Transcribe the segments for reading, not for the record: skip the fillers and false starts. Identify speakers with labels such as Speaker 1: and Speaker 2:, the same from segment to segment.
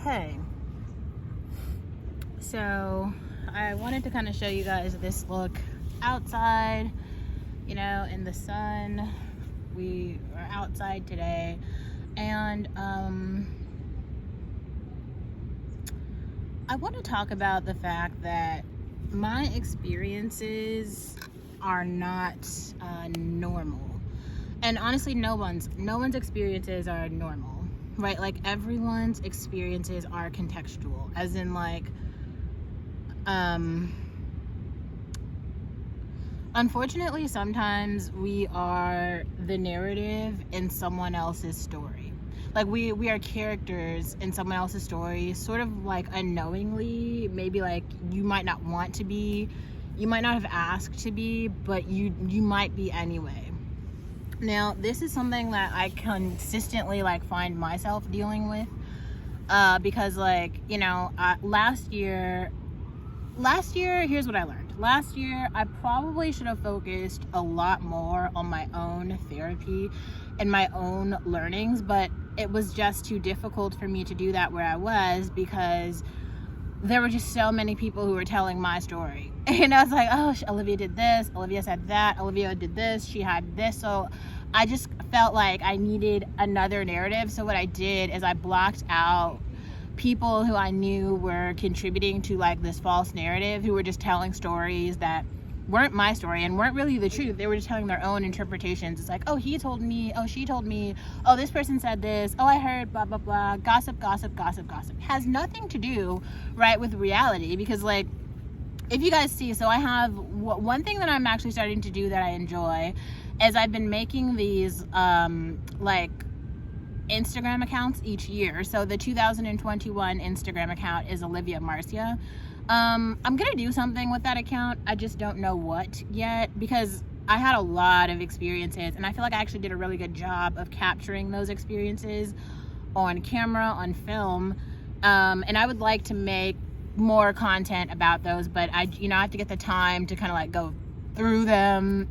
Speaker 1: Okay, so I wanted to kind of show you guys this look outside, in the sun. We are outside today, and I want to talk about the fact that my experiences are not normal. And honestly, no one's experiences are normal, right? Like, everyone's experiences are contextual, as in, like, unfortunately, sometimes we are the narrative in someone else's story. Like, we are characters in someone else's story, sort of like unknowingly. Maybe like you might not want to be, you might not have asked to be, but you might be anyway. Now, this is something that I consistently find myself dealing with, because last year, here's what I learned. Last year, I probably should have focused a lot more on my own therapy and my own learnings, but it was just too difficult for me to do that where I was, because there were just so many people who were telling my story. And I was like, oh, Olivia did this, Olivia said that, Olivia did this, she had this. So I just felt like I needed another narrative. So what I did is I blocked out people who I knew were contributing to this false narrative, who were just telling stories that weren't my story and weren't really the truth. They were just telling their own interpretations. It's like, oh, he told me, oh, she told me, oh, this person said this, oh, I heard blah blah blah, gossip. Has nothing to do, right, with reality. Because if you guys see, so I have one thing that I'm actually starting to do that I enjoy is I've been making these Instagram accounts each year. So the 2021 Instagram account is Olivia Marcia. I'm gonna do something with that account. I just don't know what yet, because I had a lot of experiences and I feel like I actually did a really good job of capturing those experiences on camera, on film, and I would like to make more content about those, but I have to get the time to kind of go through them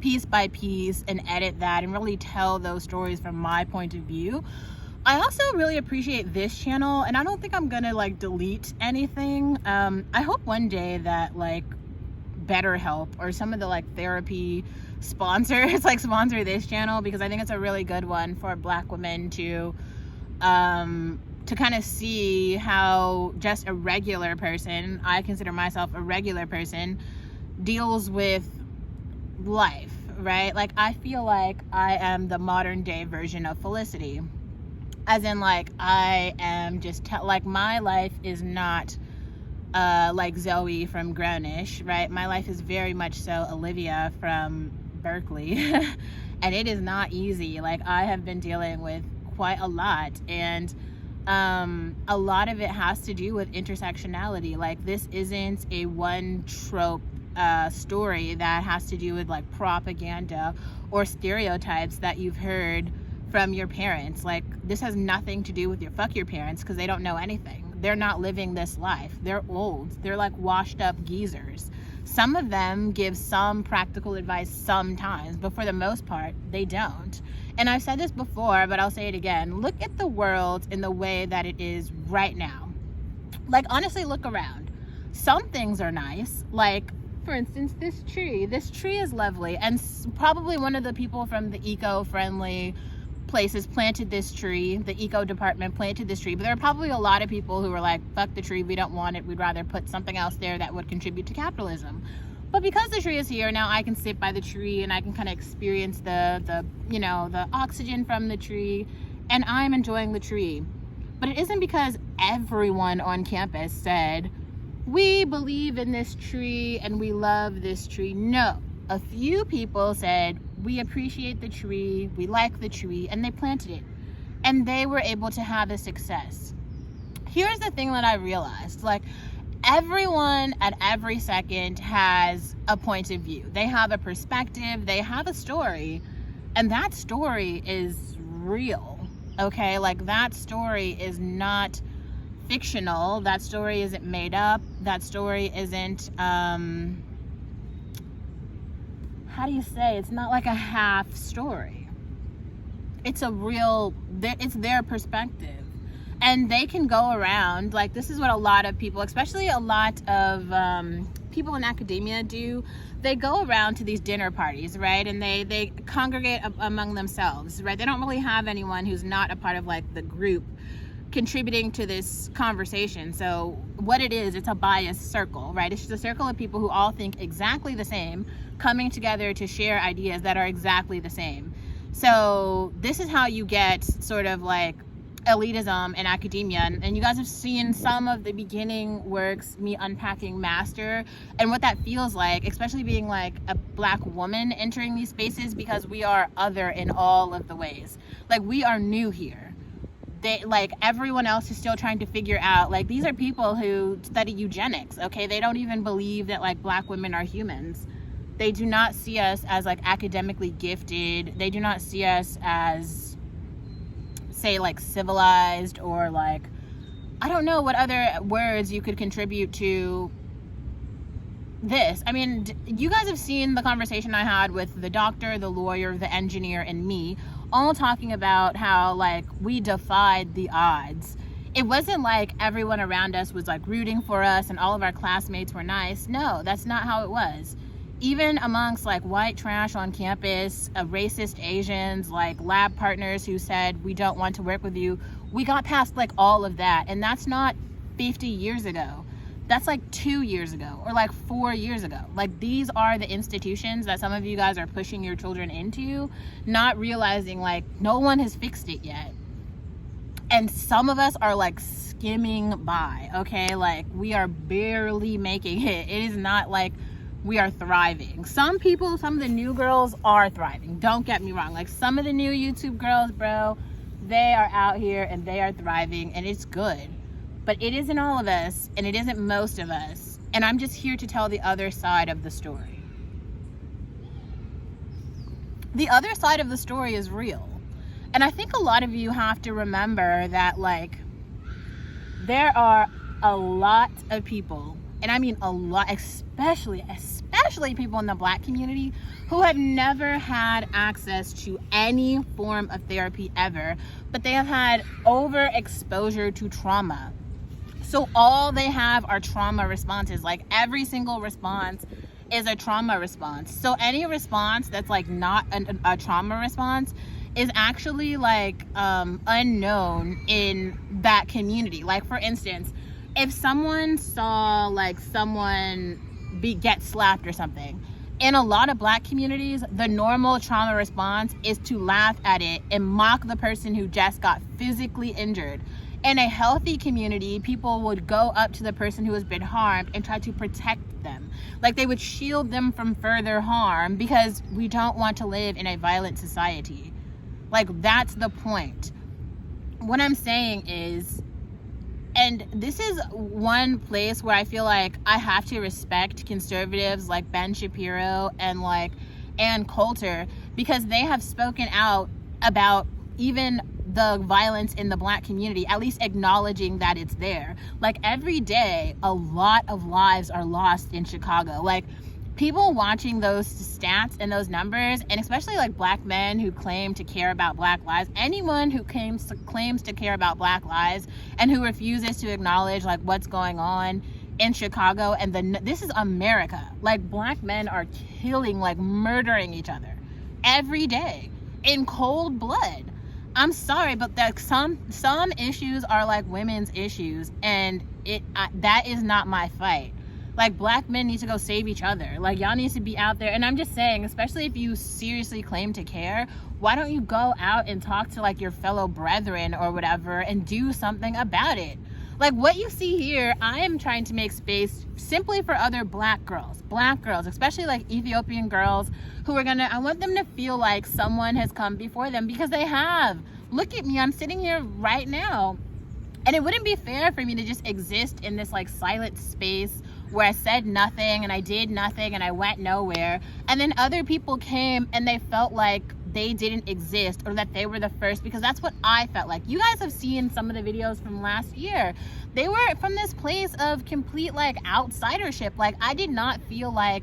Speaker 1: piece by piece and edit that and really tell those stories from my point of view. I also really appreciate this channel, and I don't think I'm gonna delete anything. I hope one day that BetterHelp or some of the therapy sponsors sponsor this channel, because I think it's a really good one for Black women to kind of see how just a regular person, I consider myself a regular person, deals with life, right? I feel like I am the modern day version of Felicity, as in I am just my life is not like Zoe from Grownish, right? My life is very much so Olivia from Berkeley. And it is not easy. I have been dealing with quite a lot, and a lot of it has to do with intersectionality. This isn't a one trope story that has to do with propaganda or stereotypes that you've heard from your parents. This has nothing to do with fuck your parents, because they don't know anything. They're not living this life. They're old. They're washed up geezers. Some of them give some practical advice sometimes, but for the most part, they don't. And I've said this before, but I'll say it again. Look at the world in the way that it is right now. Honestly, look around. Some things are nice. For instance, this tree. This tree is lovely. And probably one of the people from the eco-friendly places planted this tree. The eco department planted this tree. But there are probably a lot of people who were fuck the tree. We don't want it. We'd rather put something else there that would contribute to capitalism. But because the tree is here, now I can sit by the tree and I can kind of experience the oxygen from the tree, and I'm enjoying the tree. But it isn't because everyone on campus said, we believe in this tree and we love this tree. No, a few people said, we appreciate the tree, we like the tree, and they planted it. And they were able to have a success. Here's the thing that I realized, everyone at every second has a point of view. They have a perspective, they have a story, and that story is real, okay? That story is not fictional. That story isn't made up. That story isn't, how do you say? It's not a half story. It's a real, it's their perspective. And they can go around, like, this is what a lot of people, especially a lot of people in academia do. They go around to these dinner parties, right? And they congregate among themselves, right? They don't really have anyone who's not a part of like the group contributing to this conversation. So what it is, it's a biased circle, right? It's just a circle of people who all think exactly the same, coming together to share ideas that are exactly the same. So this is how you get sort of like elitism in academia, and you guys have seen some of the beginning works, me unpacking master, and what that feels like, especially being like a Black woman entering these spaces, because we are other in all of the ways. Like, we are new here. They, like, everyone else is still trying to figure out, like, these are people who study eugenics, okay? They don't even believe that like Black women are humans. They do not see us as like academically gifted. They do not see us as, say, like civilized, or like, I don't know what other words you could contribute to this. I mean, you guys have seen the conversation I had with the doctor, the lawyer, the engineer, and me, all talking about how like we defied the odds. It wasn't like everyone around us was like rooting for us and all of our classmates were nice. No, that's not how it was. Even amongst like white trash on campus, racist Asians, like lab partners who said, we don't want to work with you, we got past like all of that. And that's not 50 years ago. That's like 2 years ago, or like 4 years ago. Like, these are the institutions that some of you guys are pushing your children into, not realizing like no one has fixed it yet. And some of us are like skimming by, okay? Like, we are barely making it. It is not like we are thriving. Some people, some of the new girls are thriving. Don't get me wrong. Like, some of the new YouTube girls, bro, they are out here and they are thriving, and it's good. But it isn't all of us, and it isn't most of us. And I'm just here to tell the other side of the story. The other side of the story is real. And I think a lot of you have to remember that, like, there are a lot of people, and I mean a lot, especially people in the Black community, who have never had access to any form of therapy ever, but they have had overexposure to trauma. So all they have are trauma responses. Like, every single response is a trauma response. So any response that's like not a trauma response is actually like unknown in that community. Like, for instance, if someone saw like someone get slapped or something, in a lot of Black communities, the normal trauma response is to laugh at it and mock the person who just got physically injured. In a healthy community, people would go up to the person who has been harmed and try to protect them. Like, they would shield them from further harm, because we don't want to live in a violent society. Like, that's the point. What I'm saying is, and this is one place where I feel like I have to respect conservatives like Ben Shapiro and like Ann Coulter, because they have spoken out about even the violence in the Black community, at least acknowledging that it's there. Like, every day, a lot of lives are lost in Chicago. Like, people watching those stats and those numbers, and especially like Black men who claim to care about Black lives, anyone who claims to care about Black lives and who refuses to acknowledge like what's going on in Chicago, and this is America. Like, Black men are killing, like murdering each other every day in cold blood. I'm sorry, but some issues are like women's issues, and that is not my fight. Like, Black men need to go save each other. Like, y'all need to be out there. And I'm just saying, especially if you seriously claim to care, why don't you go out and talk to like your fellow brethren or whatever and do something about it? Like, what you see here, I am trying to make space simply for other Black girls, especially like Ethiopian girls who are I want them to feel like someone has come before them, because they have. Look at me, I'm sitting here right now. And it wouldn't be fair for me to just exist in this like silent space where I said nothing and I did nothing and I went nowhere. And then other people came and they felt like they didn't exist, or that they were the first, because that's what I felt like. You guys have seen some of the videos from last year. They were from this place of complete like outsidership. Like, I did not feel like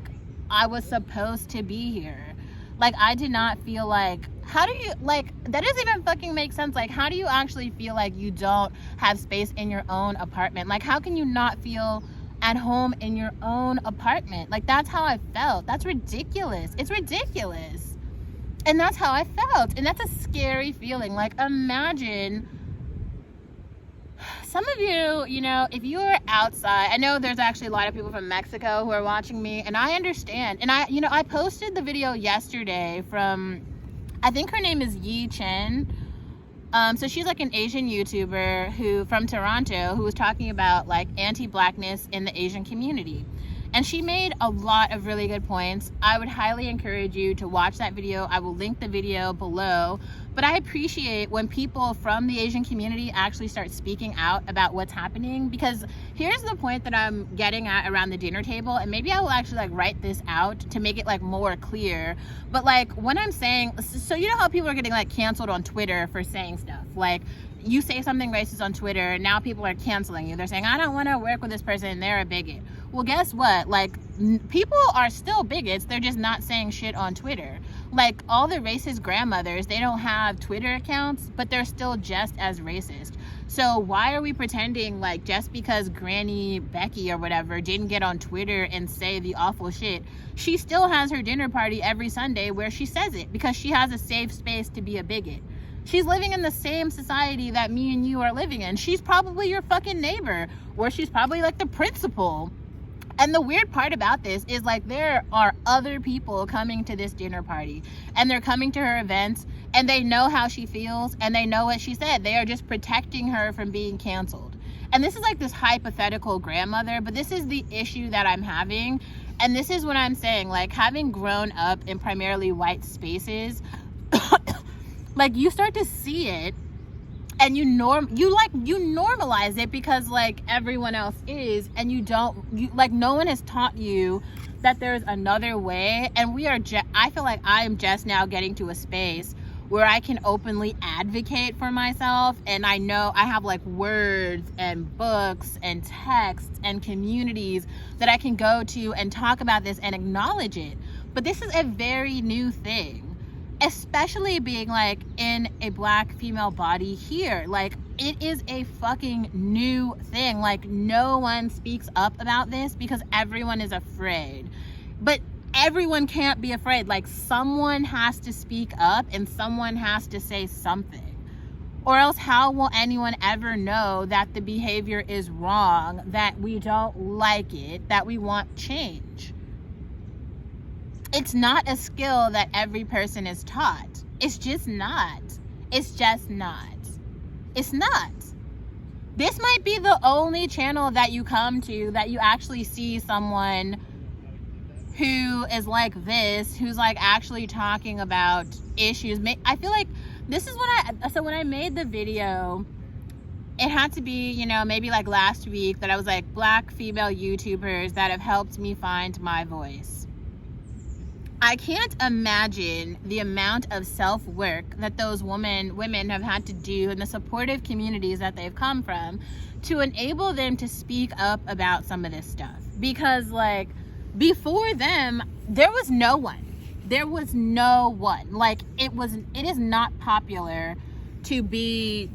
Speaker 1: I was supposed to be here. Like, I did not feel like how do you, like, that doesn't even fucking make sense. Like, how do you actually feel like you don't have space in your own apartment? Like, how can you not feel at home in your own apartment? Like, that's how I felt. That's ridiculous. It's ridiculous. And that's how I felt. And that's a scary feeling. Like, imagine some of you, you know, if you are outside, I know there's actually a lot of people from Mexico who are watching me, and I understand. And I, you know, I posted the video yesterday from, I think her name is Yi Chen. So she's like an Asian YouTuber who from Toronto who was talking about like anti-blackness in the Asian community. And she made a lot of really good points. I would highly encourage you to watch that video. I will link the video below. But I appreciate when people from the Asian community actually start speaking out about what's happening, because here's the point that I'm getting at around the dinner table, and maybe I will actually like write this out to make it like more clear. But like when I'm saying, so you know how people are getting like canceled on Twitter for saying stuff, like you say something racist on Twitter and now people are canceling you. They're saying, I don't want to work with this person and they're a bigot. Well, guess what? Like, people are still bigots. They're just not saying shit on Twitter. Like, all the racist grandmothers, they don't have Twitter accounts, but they're still just as racist. So why are we pretending like just because Granny Becky or whatever didn't get on Twitter and say the awful shit, she still has her dinner party every Sunday where she says it because she has a safe space to be a bigot. She's living in the same society that me and you are living in. She's probably your fucking neighbor, or she's probably like the principal. And the weird part about this is like there are other people coming to this dinner party, and they're coming to her events, and they know how she feels, and they know what she said. They are just protecting her from being canceled. And this is like this hypothetical grandmother, but this is the issue that I'm having. And this is what I'm saying, like having grown up in primarily white spaces, like you start to see it and you normalize it because like everyone else is, and you like no one has taught you that there's another way. And I feel like I am just now getting to a space where I can openly advocate for myself, and I know I have like words and books and texts and communities that I can go to and talk about this and acknowledge it. But this is a very new thing, especially being like in a black female body here. Like it is a fucking new thing. Like no one speaks up about this because everyone is afraid. But everyone can't be afraid. Like someone has to speak up and someone has to say something, or else how will anyone ever know that the behavior is wrong, that we don't like it, that we want change? It's not a skill that every person is taught. It's just not. It's just not. It's not. This might be the only channel that you come to that you actually see someone who is like this, who's like actually talking about issues. I feel like this is so when I made the video, it had to be, you know, maybe like last week, that I was like black female YouTubers that have helped me find my voice. I can't imagine the amount of self-work that those women have had to do in the supportive communities that they've come from to enable them to speak up about some of this stuff. Because like before them, there was no one. There was no one. Like it is not popular to be,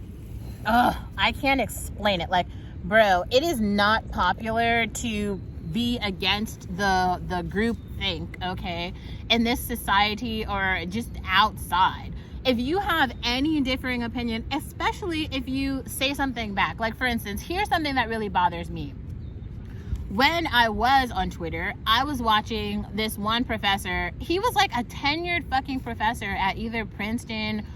Speaker 1: I can't explain it. Like, bro, it is not popular to be against the group think, okay, in this society or just outside. If you have any differing opinion, especially if you say something back, like for instance, here's something that really bothers me. When I was on Twitter, I was watching this one professor. He was like a tenured fucking professor at either Princeton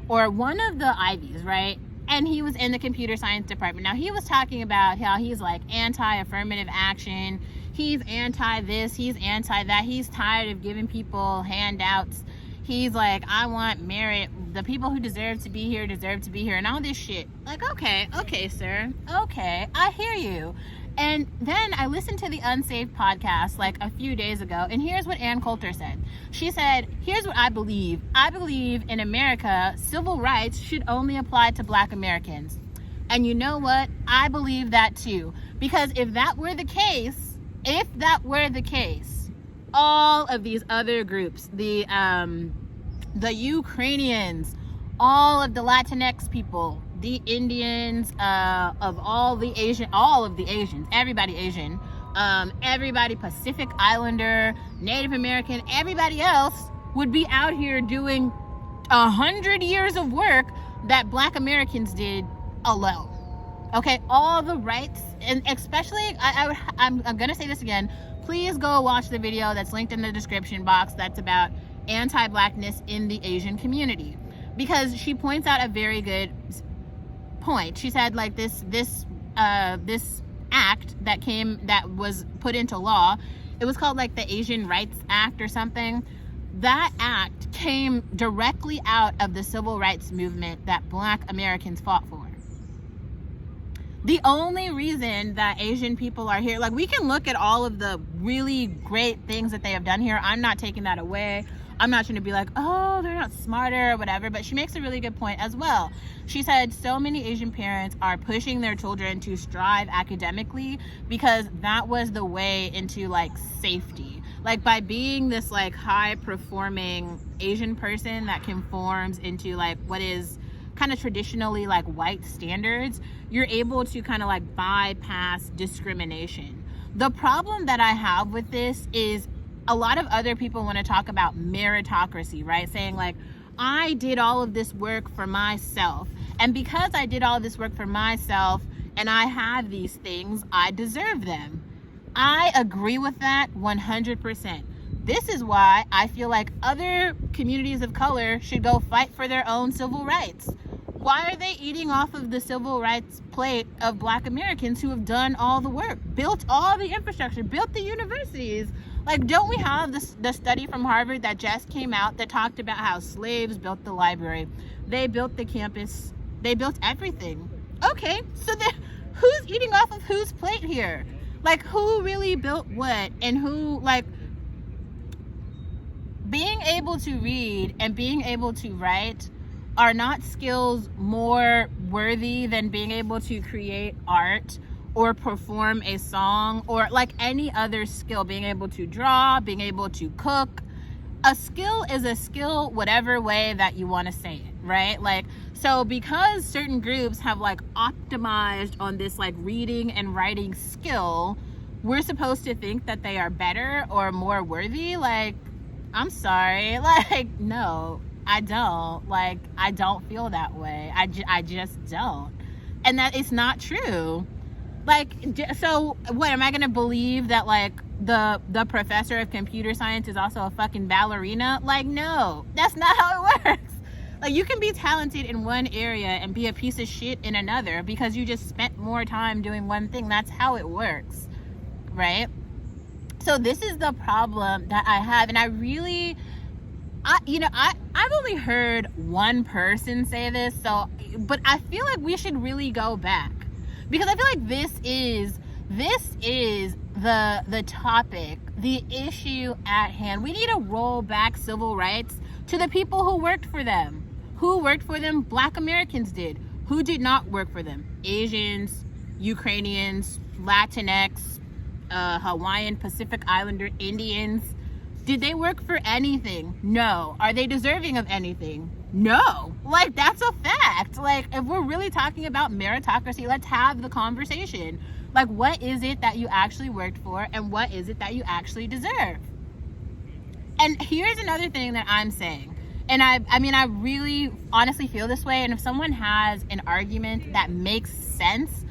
Speaker 1: or one of the Ivies, right? And he was in the computer science department. Now he was talking about how he's like anti-affirmative action. He's anti this, he's anti that. He's tired of giving people handouts. He's like, I want merit. The people who deserve to be here, and all this shit. Like, okay, sir. Okay, I hear you. And then I listened to the Unsaved podcast like a few days ago, and here's what Ann Coulter said. She said, here's what I believe. I believe in America, civil rights should only apply to black Americans. And you know what? I believe that too. Because if that were the case, all of these other groups, the the Ukrainians, all of the Latinx people, the Indians, of all of the Asians, everybody Asian, everybody Pacific Islander, Native American, everybody else would be out here doing 100 years of work that Black Americans did alone. Okay, all the rights, and especially, I'm gonna say this again, please go watch the video that's linked in the description box that's about anti-blackness in the Asian community, because she points out a very good point. She said, like, this act that was put into law, it was called like the Asian Rights Act or something. That act came directly out of the civil rights movement that Black Americans fought for. The only reason that Asian people are here, like, we can look at all of the really great things that they have done here. I'm not taking that away. I'm not trying to be like, oh, they're not smarter or whatever, but she makes a really good point as well. She said so many Asian parents are pushing their children to strive academically because that was the way into, like, safety. Like, by being this, like, high performing Asian person that conforms into, like, what is kind of traditionally, like, white standards, you're able to kind of, like, bypass discrimination. The problem that I have with this is a lot of other people want to talk about meritocracy, right? Saying, like, I did all of this work for myself, and because I did all this work for myself and I have these things, I deserve them. I agree with that 100%. This is why I feel like other communities of color should go fight for their own civil rights. Why are they eating off of the civil rights plate of Black Americans who have done all the work, built all the infrastructure, built the universities? Like, don't we have the study from Harvard that just came out that talked about how slaves built the library, they built the campus, they built everything? Okay, so then who's eating off of whose plate here? Like, who really built what, and who, like, being able to read and being able to write are not skills more worthy than being able to create art or perform a song or, like, any other skill, being able to draw, being able to cook. A skill is a skill whatever way that you want to say it, right? Like, so because certain groups have, like, optimized on this, like, reading and writing skill, we're supposed to think that they are better or more worthy. Like, I'm sorry, like, no, I don't. Like, I don't feel that way. I just don't. And that it's not true. Like, so what, am I gonna believe that, like, the professor of computer science is also a fucking ballerina? Like, no, that's not how it works. Like, you can be talented in one area and be a piece of shit in another because you just spent more time doing one thing. That's how it works, right? So this is the problem that I have, and I've only heard one person say this, but I feel like we should really go back, because I feel like this is the topic, the issue at hand. We need to roll back civil rights to the people who worked for them. Who worked for them? Black Americans did. Who did not work for them? Asians, Ukrainians, Latinx, Hawaiian, Pacific Islander, Indians. Did they work for anything? No. Are they deserving of anything? No. Like, that's a fact. Like, if we're really talking about meritocracy, let's have the conversation. Like, what is it that you actually worked for, and what is it that you actually deserve? And here's another thing that I'm saying. And I really honestly feel this way. And if someone has an argument that makes sense,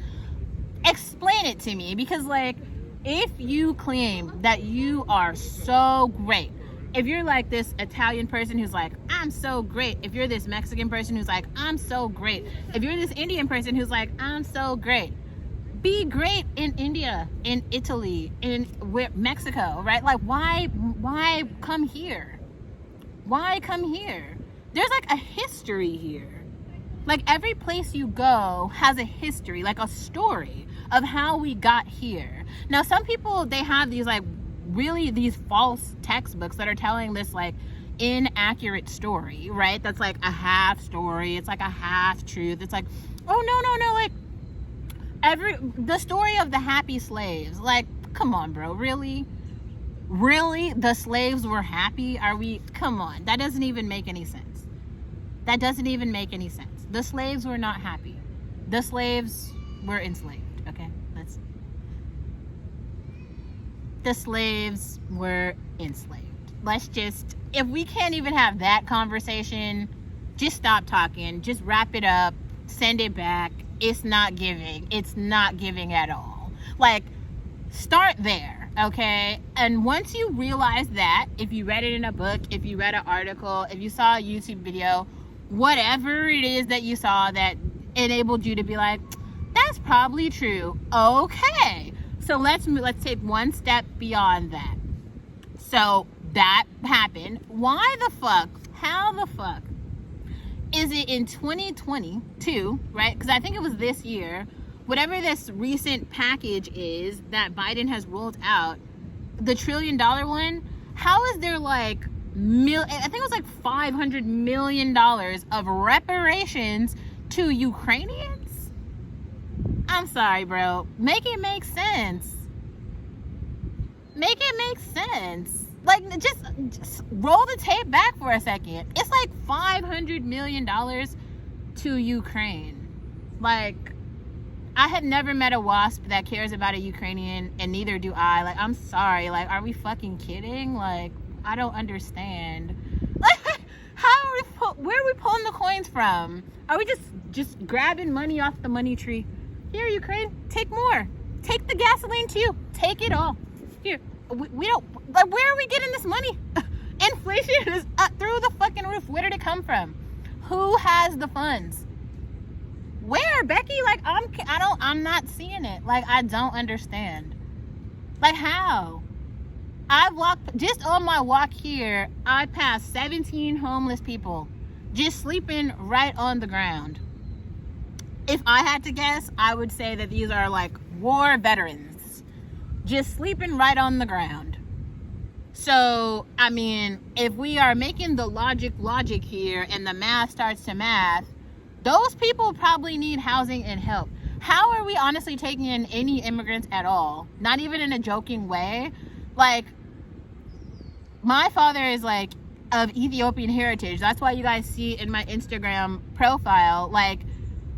Speaker 1: explain it to me. Because, like, if you claim that you are so great, if you're like this Italian person who's like, I'm so great, if you're this Mexican person who's like, I'm so great, if you're this Indian person who's like, I'm so great, be great in India, in Italy, in Mexico, right? Like, why come here? Why come here? There's, like, a history here. Like, every place you go has a history, like a story of how we got here. Now, some people, they have these, like, really these false textbooks that are telling this, like, inaccurate story, right? That's like a half story. It's like a half truth. It's like, oh, no, like, the story of the happy slaves. Like, come on, bro, really? Really? The slaves were happy? Come on. That doesn't even make any sense. That doesn't even make any sense. The slaves were not happy. The slaves were enslaved, okay? The slaves were enslaved. If we can't even have that conversation, just stop talking. Just wrap it up. Send it back. It's not giving. It's not giving at all. Like, start there, okay? And once you realize that, if you read it in a book, if you read an article, if you saw a YouTube video, whatever it is that you saw that enabled you to be like, that's probably true. Okay. So let's take one step beyond that. So that happened. Why the fuck? How the fuck is it in 2022, right? Because I think it was this year, whatever this recent package is that Biden has rolled out, the $1 trillion one, how is there like, I think it was like $500 million of reparations to Ukrainians? I'm sorry, bro. Make it make sense. Make it make sense. Like, just roll the tape back for a second. It's like $500 million to Ukraine. Like, I have never met a WASP that cares about a Ukrainian, and neither do I. Like, I'm sorry. Like, are we fucking kidding? Like, I don't understand. Like, where are we pulling the coins from? Are we just grabbing money off the money tree? Here, Ukraine, take more. Take the gasoline too. Take it all. Here, we don't, like, where are we getting this money? Inflation is up through the fucking roof. Where did it come from? Who has the funds? Where, Becky? Like, I'm not seeing it. Like, I don't understand. Like, how? Just on my walk here, I passed 17 homeless people just sleeping right on the ground. If I had to guess, I would say that these are like war veterans just sleeping right on the ground. So, I mean, if we are making the logic here and the math starts to math, those people probably need housing and help. How are we honestly taking in any immigrants at all? Not even in a joking way. Like, my father is like of Ethiopian heritage. That's why you guys see in my Instagram profile, like,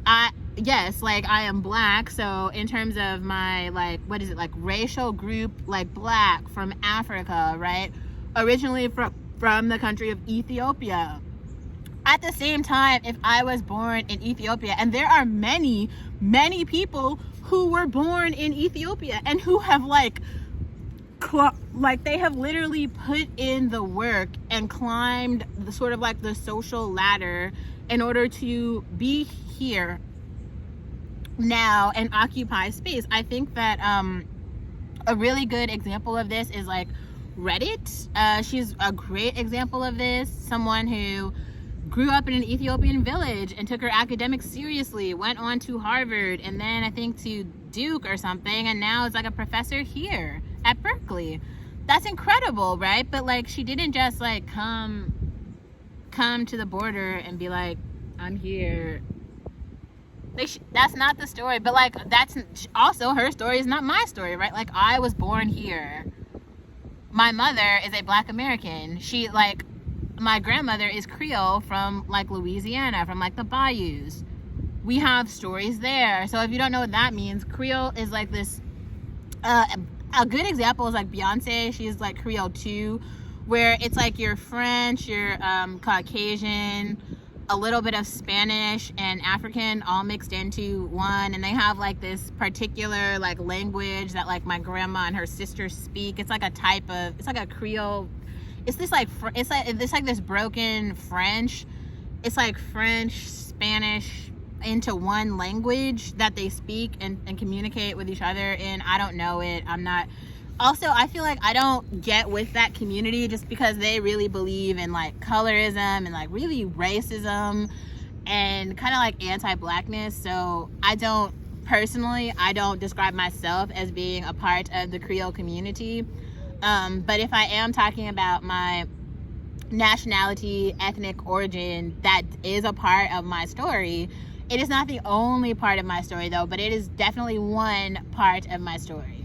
Speaker 1: I am black. So in terms of my, like, what is it, like, racial group, like, black from Africa, right? Originally from the country of Ethiopia. At the same time, if I was born in Ethiopia, and there are many, many people who were born in Ethiopia and who have they have literally put in the work and climbed the sort of like the social ladder in order to be here now and occupy space. I think that a really good example of this is like Reddit. She's a great example of this. Someone who grew up in an Ethiopian village and took her academics seriously, went on to Harvard and then I think to Duke or something, and now is like a professor here at Berkeley. That's incredible, right? But like, she didn't just like come to the border and be like, I'm here. That's not the story. But like, that's also, her story is not my story, right? Like, I was born here. My mother is a Black American. My grandmother is Creole from like Louisiana, from like the bayous. We have stories there. So if you don't know what that means, Creole is like this, a good example is like Beyonce. She's like Creole too, where it's like you're French, you're Caucasian, a little bit of Spanish and African all mixed into one, and they have like this particular like language that like my grandma and her sisters speak. It's like a Creole. It's this broken French. It's like French, Spanish into one language that they speak and communicate with each other in. I don't know it. I feel like I don't get with that community just because they really believe in like colorism and like really racism and kind of like anti-blackness. So I don't describe myself as being a part of the Creole community. But if I am talking about my nationality, ethnic origin, that is a part of my story. It is not the only part of my story though, but it is definitely one part of my story.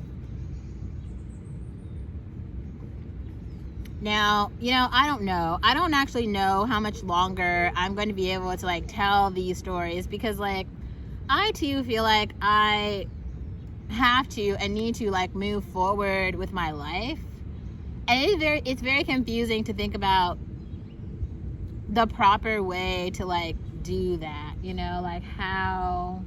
Speaker 1: Now, you know, I don't know. I don't actually know how much longer I'm going to be able to like tell these stories, because like I too feel like I have to and need to like move forward with my life. And it's very confusing to think about the proper way to like do that, you know, like how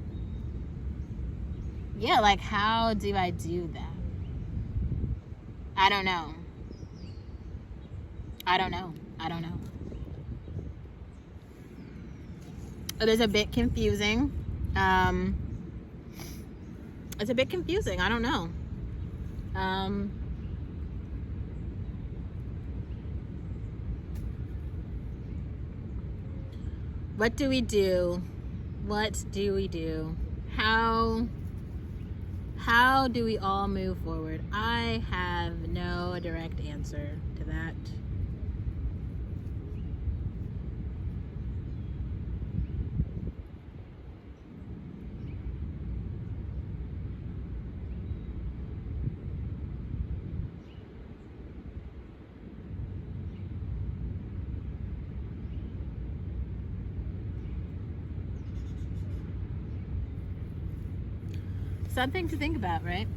Speaker 1: do I do that? I don't know. It is a bit confusing. It's a bit confusing. I don't know. What do we do? What do we do? How do we all move forward? I have no direct answer to that. Something to think about, right?